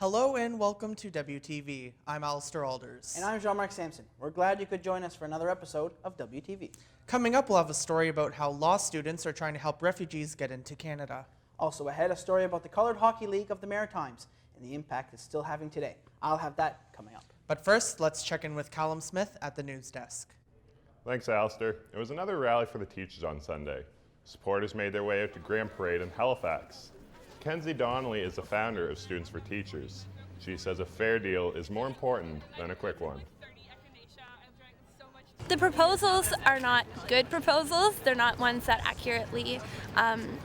Hello and welcome to WTV. I'm Allister Aalders. And I'm Jean-Marc Samson. We're glad you could join us for another episode of WTV. Coming up, we'll have a story about how law students are trying to help refugees get into Canada. Also ahead, a story about the Coloured Hockey League of the Maritimes and the impact it's still having today. I'll have that coming up. But first, let's check in with Callum Smith at the news desk. Thanks, Allister. It was another rally for the teachers on Sunday. Supporters made their way out to Grand Parade in Halifax. Kenzie Donnelly is the founder of Students for Teachers. She says a fair deal is more important than a quick one. The proposals are not good proposals. They're not ones that accurately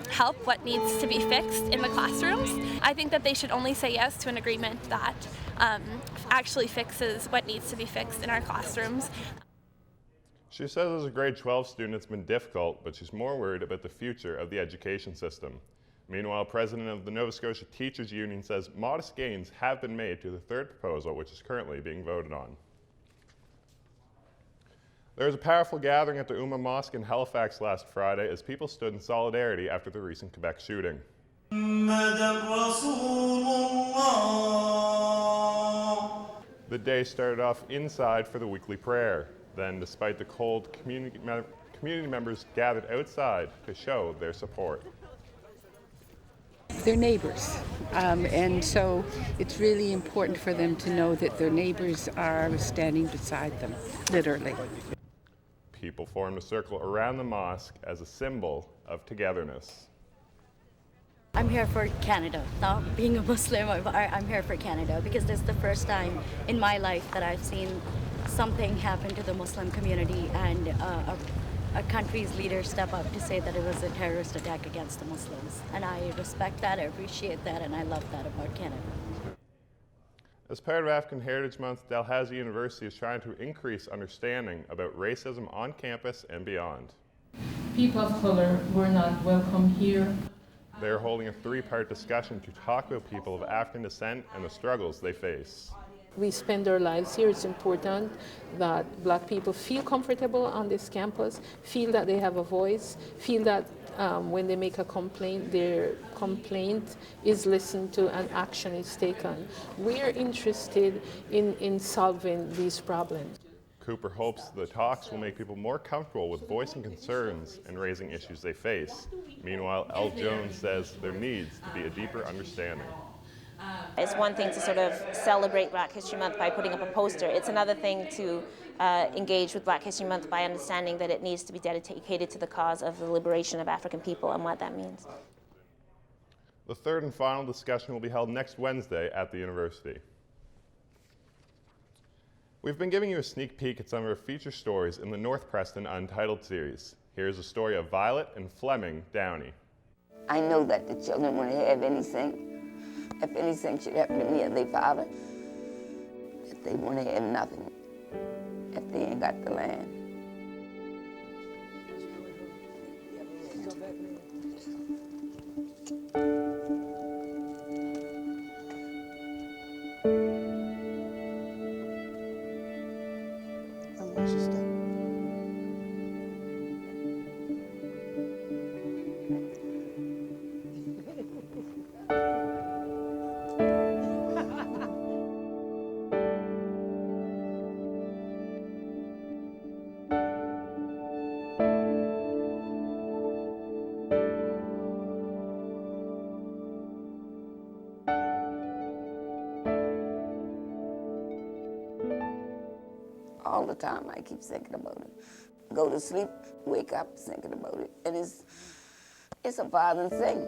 help what needs to be fixed in the classrooms. I think that they should only say yes to an agreement that actually fixes what needs to be fixed in our classrooms. She says as a grade 12 student it's been difficult, but she's more worried about the future of the education system. Meanwhile, President of the Nova Scotia Teachers Union says modest gains have been made to the third proposal, which is currently being voted on. There was a powerful gathering at the Uma Mosque in Halifax last Friday as people stood in solidarity after the recent Quebec shooting. The day started off inside for the weekly prayer. Then, despite the cold, community members gathered outside to show their support. They're neighbors, and so it's really important for them to know that their neighbors are standing beside them, literally. People formed a circle around the mosque as a symbol of togetherness. I'm here for Canada. Not being a Muslim, I'm here for Canada because this is the first time in my life that I've seen something happen to the Muslim community and a country's leader step up to say that it was a terrorist attack against the Muslims. And I respect that, I appreciate that, and I love that about Canada. As part of African Heritage Month, Dalhousie University is trying to increase understanding about racism on campus and beyond. People of color were not welcome here. They are holding a three-part discussion to talk about people of African descent and the struggles they face. We spend our lives here. It's important that Black people feel comfortable on this campus, feel that they have a voice, feel that when they make a complaint, their complaint is listened to and action is taken. We are interested in solving these problems. Cooper hopes the talks will make people more comfortable with voicing concerns and raising issues they face. Meanwhile, Elle Jones says there needs to be a deeper understanding. It's one thing to sort of celebrate Black History Month by putting up a poster. It's another thing to engage with Black History Month by understanding that it needs to be dedicated to the cause of the liberation of African people and what that means. The third and final discussion will be held next Wednesday at the university. We've been giving you a sneak peek at some of our feature stories in the North Preston Untitled series. Here's a story of Violet and Fleming Downey. I know that the children won't have anything. If anything should happen to me or their father, that they won't have nothing if they ain't got the land. All the time I keep thinking about it. Go to sleep, wake up thinking about it. And it's a bothering thing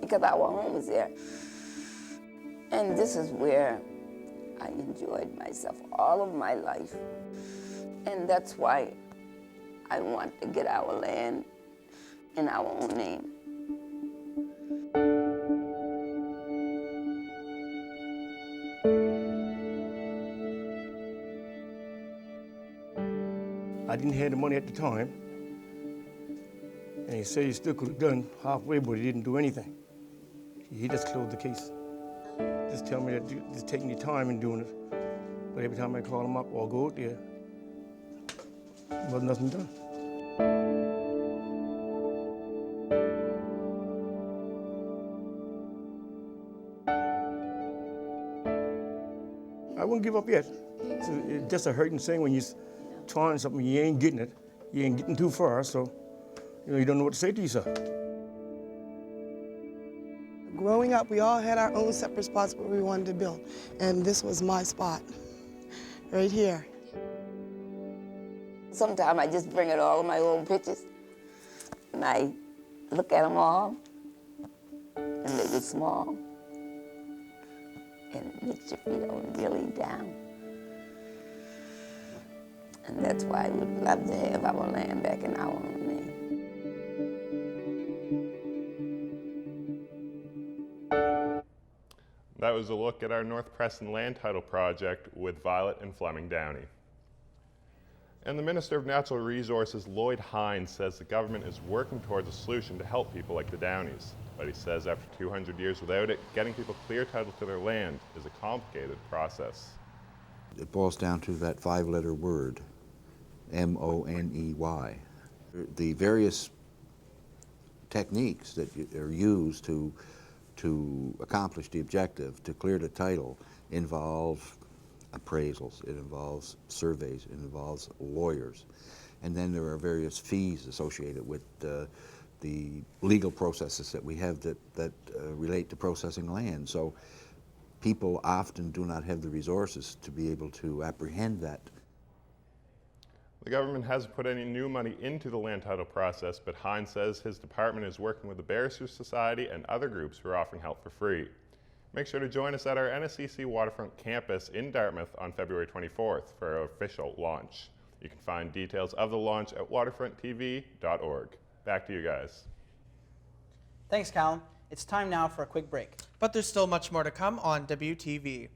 because our home is there. And this is where I enjoyed myself all of my life. And that's why I want to get our land in our own name. I didn't have the money at the time, and he said he still could have done halfway, but he didn't do anything. He just closed the case. Just tell me that just taking your time and doing it. But every time I call him up or go out there, wasn't nothing done. I wouldn't give up yet. It's just a hurting thing when you're trying something, you ain't getting it. You ain't getting too far, so you don't know what to say to yourself. Growing up, we all had our own separate spots where we wanted to build, and this was my spot, right here. Sometimes I just bring out all of my old pictures, and I look at them all, and they get small, and it makes you feel really down. And that's why we would love to have our land back in our own name. That was a look at our North Preston land title project with Violet and Fleming Downey. And the Minister of Natural Resources, Lloyd Hines, says the government is working towards a solution to help people like the Downeys. But he says after 200 years without it, getting people clear title to their land is a complicated process. It boils down to that 5-letter word, M-O-N-E-Y. The various techniques that are used to accomplish the objective, to clear the title, involve appraisals, it involves surveys, it involves lawyers. And then there are various fees associated with the legal processes that we have that relate to processing land. So people often do not have the resources to be able to apprehend that. The government hasn't put any new money into the land title process, but Hines says his department is working with the Barristers Society and other groups who are offering help for free. Make sure to join us at our NSCC Waterfront campus in Dartmouth on February 24th for our official launch. You can find details of the launch at waterfronttv.org. Back to you guys. Thanks, Callum. It's time now for a quick break. But there's still much more to come on WTV.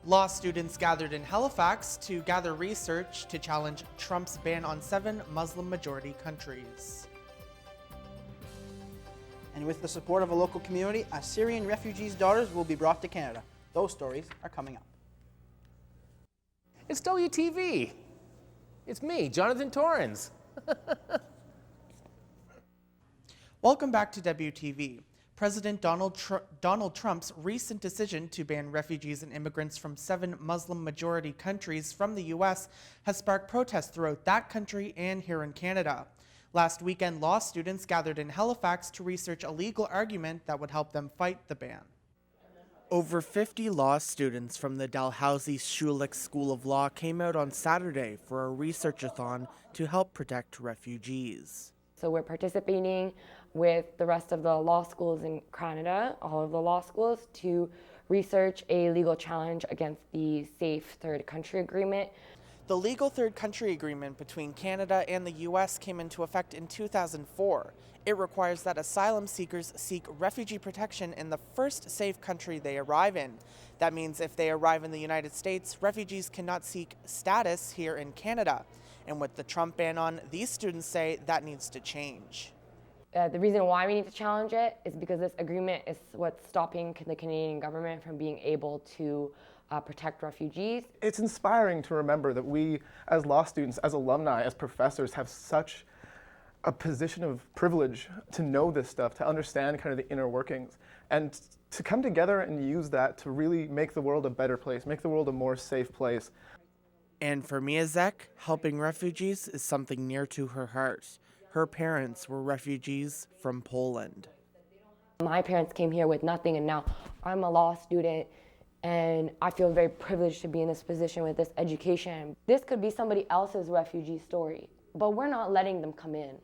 Law students gathered in Halifax to gather research to challenge Trump's ban on 7 Muslim-majority countries. And with the support of a local community, a Syrian refugee's daughters will be brought to Canada. Those stories are coming up. It's WTV. It's me, Jonathan Torrens. Welcome back to WTV. President Donald Trump's recent decision to ban refugees and immigrants from 7 Muslim-majority countries from the U.S. has sparked protests throughout that country and here in Canada. Last weekend, law students gathered in Halifax to research a legal argument that would help them fight the ban. Over 50 law students from the Dalhousie Schulich School of Law came out on Saturday for a research-a-thon to help protect refugees. So we're participating with the rest of the law schools in Canada, all of the law schools, to research a legal challenge against the Safe Third Country Agreement. The legal third country agreement between Canada and the U.S. came into effect in 2004. It requires that asylum seekers seek refugee protection in the first safe country they arrive in. That means if they arrive in the United States, refugees cannot seek status here in Canada. And with the Trump ban on, these students say that needs to change. The reason why we need to challenge it is because this agreement is what's stopping the Canadian government from being able to protect refugees. It's inspiring to remember that we, as law students, as alumni, as professors, have such a position of privilege to know this stuff, to understand kind of the inner workings, and to come together and use that to really make the world a better place, make the world a more safe place. And for Mia Zek, helping refugees is something near to her heart. Her parents were refugees from Poland. My parents came here with nothing, and now I'm a law student, and I feel very privileged to be in this position with this education. This could be somebody else's refugee story, but we're not letting them come in.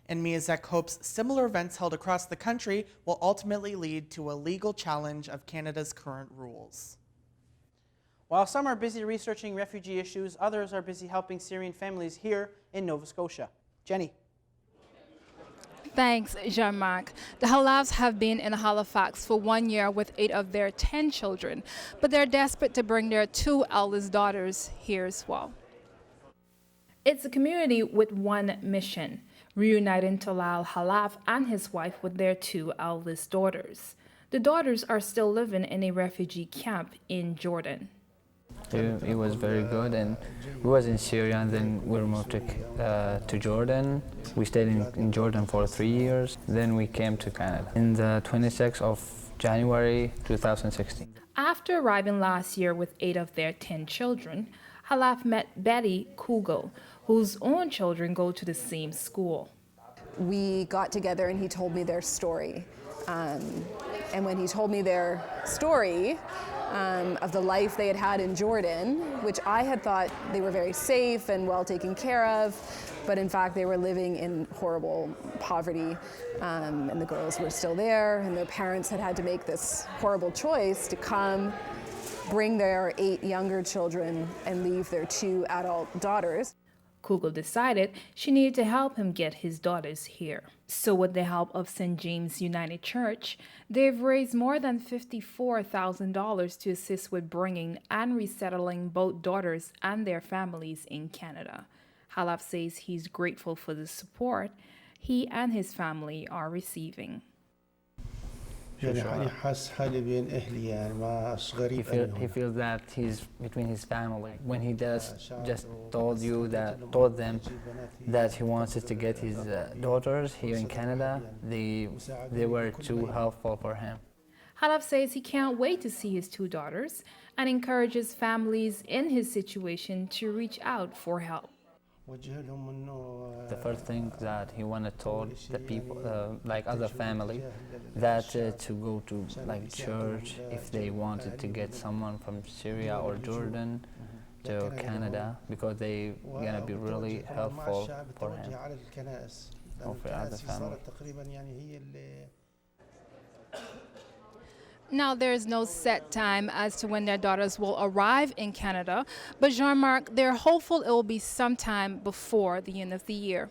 And Mia Zek hopes similar events held across the country will ultimately lead to a legal challenge of Canada's current rules. While some are busy researching refugee issues, others are busy helping Syrian families here in Nova Scotia. Jenny. Thanks, Jean-Marc. The Halavs have been in Halifax for 1 year with 8 of their 10 children, but they're desperate to bring their 2 eldest daughters here as well. It's a community with one mission, reuniting Talal Halav and his wife with their 2 eldest daughters. The daughters are still living in a refugee camp in Jordan. It was very good, and we was in Syria, and then we moved to Jordan. We stayed in Jordan for 3 years, then we came to Canada. In the 26th of January 2016. After arriving last year with 8 of their 10 children, Halaf met Betty Kugel, whose own children go to the same school. We got together and he told me their story. And when he told me their story of the life they had had in Jordan, which I had thought they were very safe and well taken care of, but in fact they were living in horrible poverty, and the girls were still there, and their parents had to make this horrible choice to come, bring their 8 younger children, and leave their 2 adult daughters. Kugel decided she needed to help him get his daughters here. So with the help of St. James United Church, they've raised more than $54,000 to assist with bringing and resettling both daughters and their families in Canada. Halaf says he's grateful for the support he and his family are receiving. He feels that he's between his family. When he just told them that he wanted to get his daughters here in Canada, they were too helpful for him. Halaf says he can't wait to see his 2 daughters and encourages families in his situation to reach out for help. The first thing that he wanted told the people, like other family, that to go to like church if they wanted to get someone from Syria or Jordan to Canada, because they gonna be really helpful for him or for other family. Now, there is no set time as to when their daughters will arrive in Canada, but Jean-Marc, they're hopeful it will be sometime before the end of the year.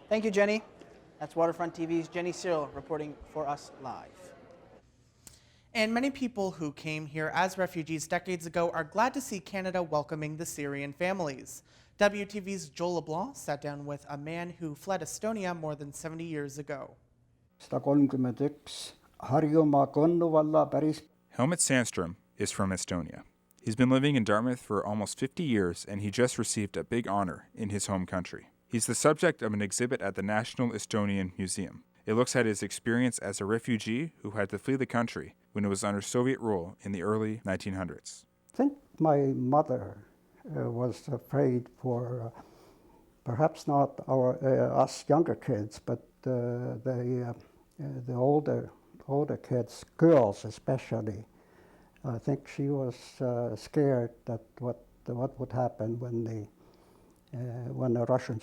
Thank you, Jenny. That's Waterfront TV's Jenny Cyril reporting for us live. And many people who came here as refugees decades ago are glad to see Canada welcoming the Syrian families. WTV's Joel LeBlanc sat down with a man who fled Estonia more than 70 years ago. Helmut Sandström is from Estonia. He's been living in Dartmouth for almost 50 years, and he just received a big honor in his home country. He's the subject of an exhibit at the National Estonian Museum. It looks at his experience as a refugee who had to flee the country when it was under Soviet rule in the early 1900s. I think my mother was afraid for perhaps not us younger kids, but the older kids, girls especially. I think she was scared that what would happen when the Russian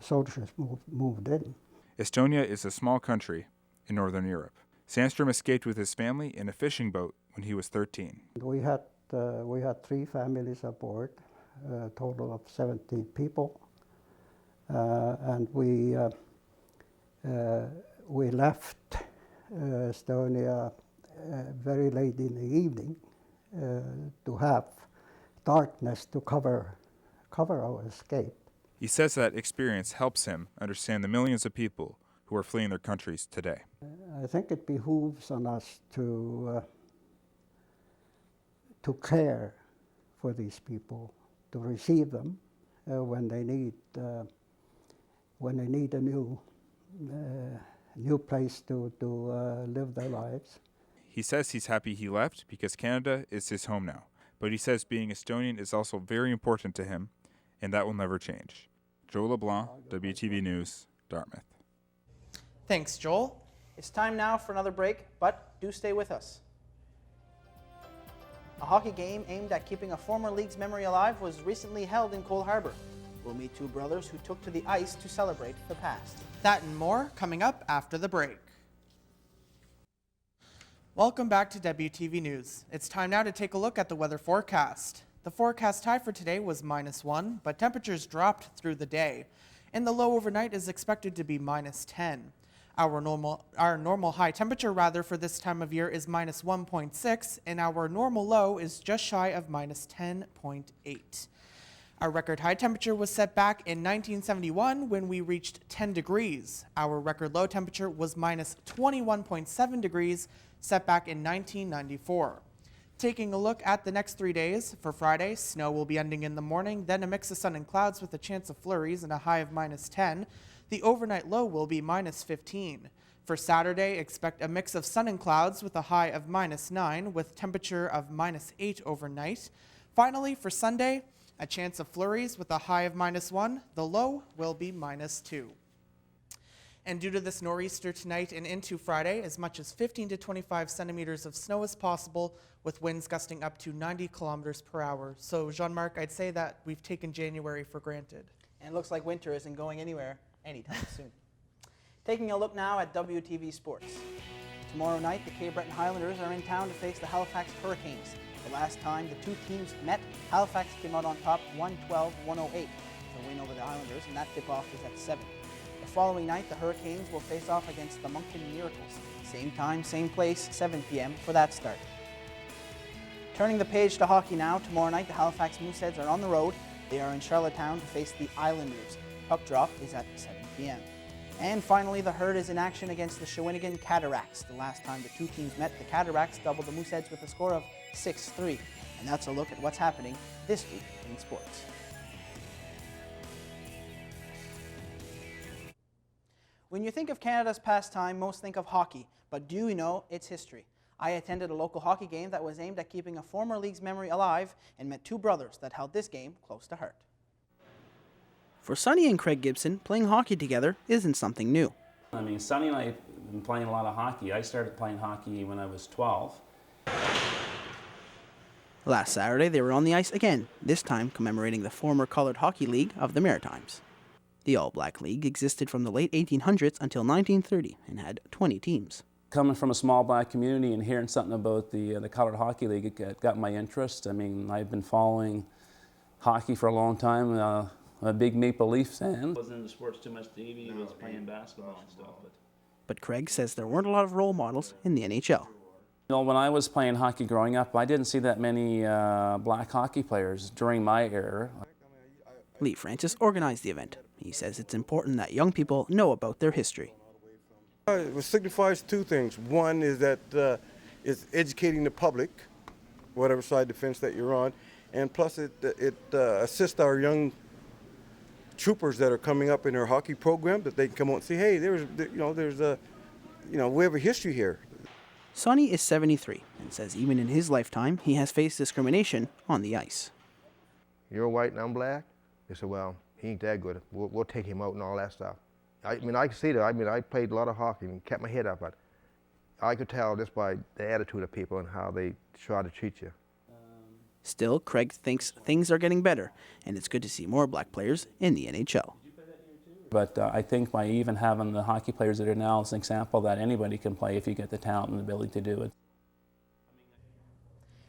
soldiers moved in. Estonia is a small country in Northern Europe. Sandström escaped with his family in a fishing boat when he was 13. We had 3 families aboard, a total of 17 people, and we left Estonia very late in the evening to have darkness to cover our escape. He says that experience helps him understand the millions of people who are fleeing their countries today. I think it behooves on us to care for these people, to receive them when they need a new place to live their lives. He says he's happy he left because Canada is his home now. But he says being Estonian is also very important to him, and that will never change. Joel LeBlanc, WTV News, Dartmouth. Thanks, Joel. It's time now for another break, but do stay with us. A hockey game aimed at keeping a former league's memory alive was recently held in Cole Harbour. We'll meet 2 brothers who took to the ice to celebrate the past. That and more coming up after the break. Welcome back to WTV News. It's time now to take a look at the weather forecast. The forecast high for today was -1, but temperatures dropped through the day, and the low overnight is expected to be -10. Our normal high temperature for this time of year is -1.6, and our normal low is just shy of -10.8. Our record high temperature was set back in 1971 when we reached 10 degrees. Our record low temperature was -21.7 degrees, set back in 1994. Taking a look at the next 3 days, for Friday, snow will be ending in the morning, then a mix of sun and clouds with a chance of flurries and a high of -10. The overnight low will be -15. For Saturday, expect a mix of sun and clouds with a high of -9 with temperature of -8 overnight. Finally, for Sunday, a chance of flurries with a high of -1. The low will be -2. And due to this nor'easter tonight and into Friday, as much as 15 to 25 centimeters of snow is possible, with winds gusting up to 90 kilometers per hour. So, Jean-Marc, I'd say that we've taken January for granted. And it looks like winter isn't going anywhere anytime soon. Taking a look now at WTV Sports. Tomorrow night, the Cape Breton Highlanders are in town to face the Halifax Hurricanes. The last time the two teams met, Halifax came out on top 112-108. The win over the Highlanders, and that tip-off is at 7. The following night, the Hurricanes will face off against the Moncton Miracles. Same time, same place, 7 p.m. for that start. Turning the page to hockey now, tomorrow night, the Halifax Mooseheads are on the road. They are in Charlottetown to face the Islanders. Puck drop is at 7 p.m. And finally, the Herd is in action against the Shawinigan Cataracts. The last time the two teams met, the Cataracts doubled the Mooseheads with a score of 6-3. And that's a look at what's happening this week in sports. When you think of Canada's pastime, most think of hockey, but do you know its history? I attended a local hockey game that was aimed at keeping a former league's memory alive and met two brothers that held this game close to heart. For Sonny and Craig Gibson, playing hockey together isn't something new. I mean, Sonny and I have been playing a lot of hockey. I started playing hockey when I was 12. Last Saturday, they were on the ice again, this time commemorating the former Coloured Hockey League of the Maritimes. The All Black League existed from the late 1800s until 1930 and had 20 teams. Coming from a small black community and hearing something about the Coloured Hockey League, it got my interest. I mean, I've been following hockey for a long time. I'm a big Maple Leaf fan. Wasn't into sports too much. Davey was playing basketball and stuff. But Craig says there weren't a lot of role models in the NHL. You know, when I was playing hockey growing up, I didn't see that many black hockey players during my era. Lee Francis organized the event. He says it's important that young people know about their history. It signifies two things. One is that it's educating the public, whatever side of the fence that you're on, and plus it assists our young troopers that are coming up in their hockey program, that they can come out and say, hey, we have a history here. Sonny is 73 and says even in his lifetime he has faced discrimination on the ice. You're white and I'm black? They said, well, he ain't that good. We'll take him out and all that stuff. I mean, I can see that. I mean, I played a lot of hockey and kept my head up, but I could tell just by the attitude of people and how they try to treat you. Still, Craig thinks things are getting better, and it's good to see more black players in the NHL. But I think by even having the hockey players that are now is an example that anybody can play if you get the talent and the ability to do it.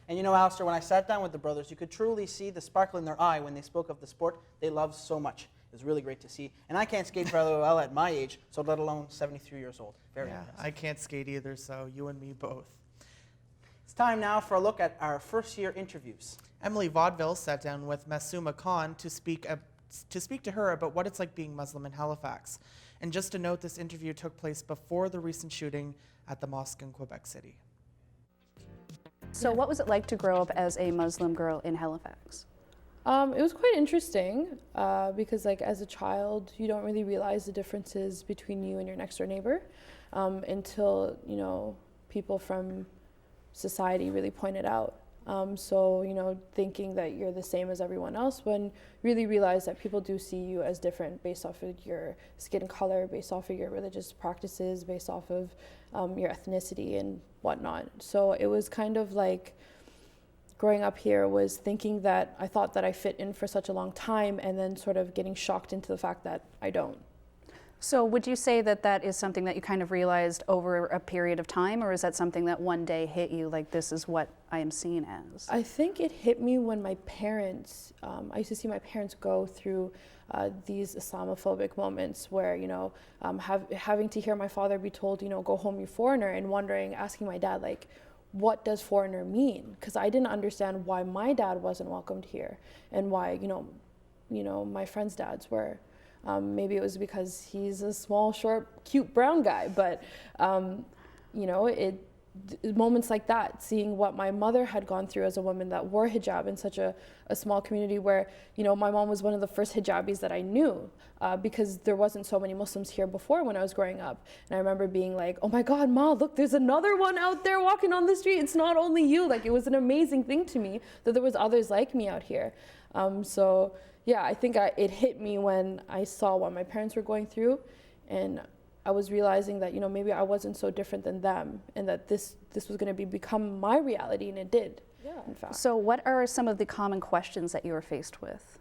And you know, Allister, when I sat down with the brothers, you could truly see the sparkle in their eye when they spoke of the sport they love so much. It was really great to see. And I can't skate very well at my age, so let alone 73 years old. Very impressive. I can't skate either, so you and me both. It's time now for a look at our first-year interviews. Emily Vaudeville sat down with Massouma Khan to speak to her about what it's like being Muslim in Halifax. And just to note, this interview took place before the recent shooting at the mosque in Quebec City. So what was it like to grow up as a Muslim girl in Halifax? It was quite interesting because, like, as a child, you don't really realize the differences between you and your next door neighbor until, you know, people from society really point it out. So, you know, thinking that you're the same as everyone else when really realize that people do see you as different based off of your skin color, based off of your religious practices, based off of your ethnicity and whatnot. So it was kind of like growing up here was thinking that I thought that I fit in for such a long time and then sort of getting shocked into the fact that I don't. So would you say that that is something that you kind of realized over a period of time, or is that something that one day hit you like, this is what I am seen as? I think it hit me when my parents, I used to see my parents go through these Islamophobic moments where, you know, having to hear my father be told, you know, go home, you foreigner, and wondering, asking my dad, like, what does foreigner mean? Because I didn't understand why my dad wasn't welcomed here and why, you know, my friends' dads were. Maybe it was because he's a small, short, cute brown guy, but you know, moments like that, seeing what my mother had gone through as a woman that wore hijab in such a small community where, you know, my mom was one of the first hijabis that I knew because there wasn't so many Muslims here before when I was growing up. And I remember being like, oh my God, Ma, look, there's another one out there walking on the street. It's not only you. Like, it was an amazing thing to me that there was others like me out here. So yeah, I think it hit me when I saw what my parents were going through, and I was realizing that, you know, maybe I wasn't so different than them, and that this was going to become my reality, and it did. Yeah. In fact. So what are some of the common questions that you were faced with?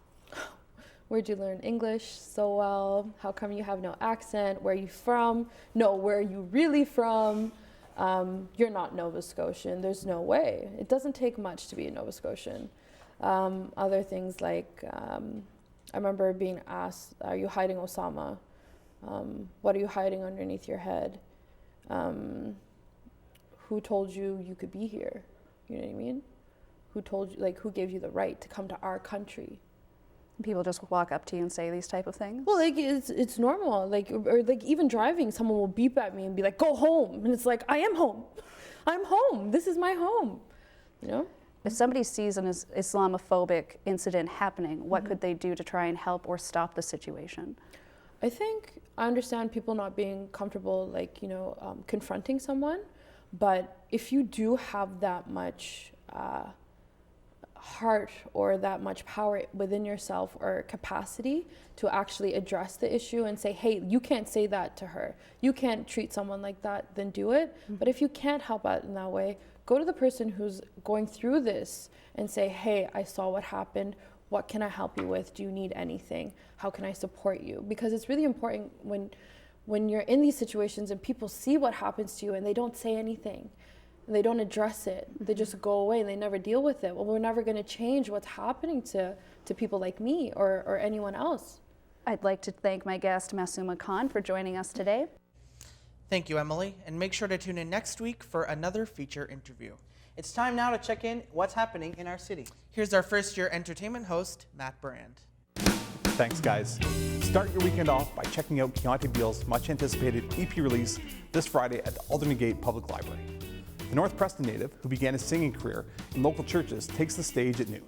Where'd you learn English so well? How come you have no accent? Where are you from? No, where are you really from? You're not Nova Scotian. There's no way. It doesn't take much to be a Nova Scotian. Other things like, I remember being asked, are you hiding Osama? What are you hiding underneath your head? Who told you you could be here? You know what I mean? Who told you, like, who gave you the right to come to our country? People just walk up to you and say these type of things? Well, like, it's normal. Like, or like even driving, someone will beep at me and be like, go home. And it's like, I am home. I'm home. This is my home. You know? If somebody sees an Islamophobic incident happening, what could they do to try and help or stop the situation? I think I understand people not being comfortable, like, you know, confronting someone. But if you do have that much heart or that much power within yourself or capacity to actually address the issue and say, hey, you can't say that to her, you can't treat someone like that, then do it. But if you can't help out in that way, go to the person who's going through this and say, hey, I saw what happened. What can I help you with? Do you need anything? How can I support you? Because it's really important when you're in these situations and people see what happens to you and they don't say anything, and they don't address it. They just go away and they never deal with it. Well, we're never going to change what's happening to people like me or anyone else. I'd like to thank my guest, Masuma Khan, for joining us today. Thank you, Emily, and make sure to tune in next week for another feature interview. It's time now to check in what's happening in our city. Here's our first-year entertainment host, Matt Brand. Thanks, guys. Start your weekend off by checking out Keontae Beale's much-anticipated EP release this Friday at the Alderman Gate Public Library. The North Preston native, who began his singing career in local churches, takes the stage at noon.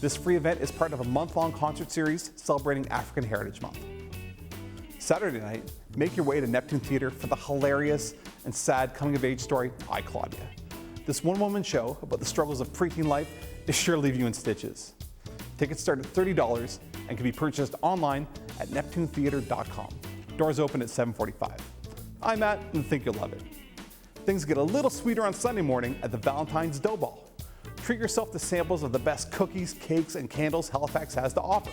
This free event is part of a month-long concert series celebrating African Heritage Month. Saturday night, make your way to Neptune Theatre for the hilarious and sad coming-of-age story, I, Claudia. This one-woman show about the struggles of preteen life is sure to leave you in stitches. Tickets start at $30 and can be purchased online at neptunetheatre.com. Doors open at 7:45. I'm Matt and think you'll love it. Things get a little sweeter on Sunday morning at the Valentine's Dough Ball. Treat yourself to samples of the best cookies, cakes, and candles Halifax has to offer.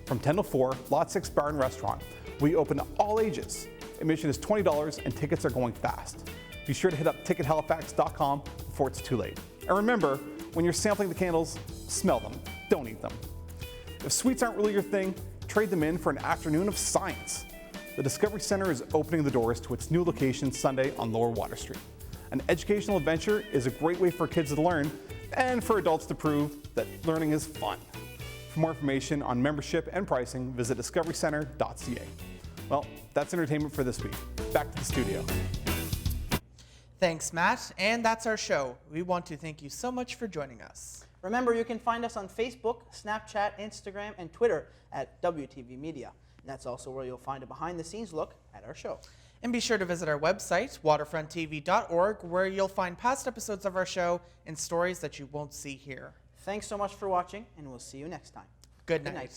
From 10 to 4, Lot 6 Bar and Restaurant. We open to all ages. Admission is $20 and tickets are going fast. Be sure to hit up tickethalifax.com before it's too late. And remember, when you're sampling the candles, smell them, don't eat them. If sweets aren't really your thing, trade them in for an afternoon of science. The Discovery Center is opening the doors to its new location Sunday on Lower Water Street. An educational adventure is a great way for kids to learn and for adults to prove that learning is fun. For more information on membership and pricing, visit discoverycenter.ca. Well, that's entertainment for this week. Back to the studio. Thanks, Matt, and that's our show. We want to thank you so much for joining us. Remember, you can find us on Facebook, Snapchat, Instagram, and Twitter at WTV Media. And that's also where you'll find a behind-the-scenes look at our show. And be sure to visit our website, waterfronttv.org, where you'll find past episodes of our show and stories that you won't see here. Thanks so much for watching, and we'll see you next time. Good night.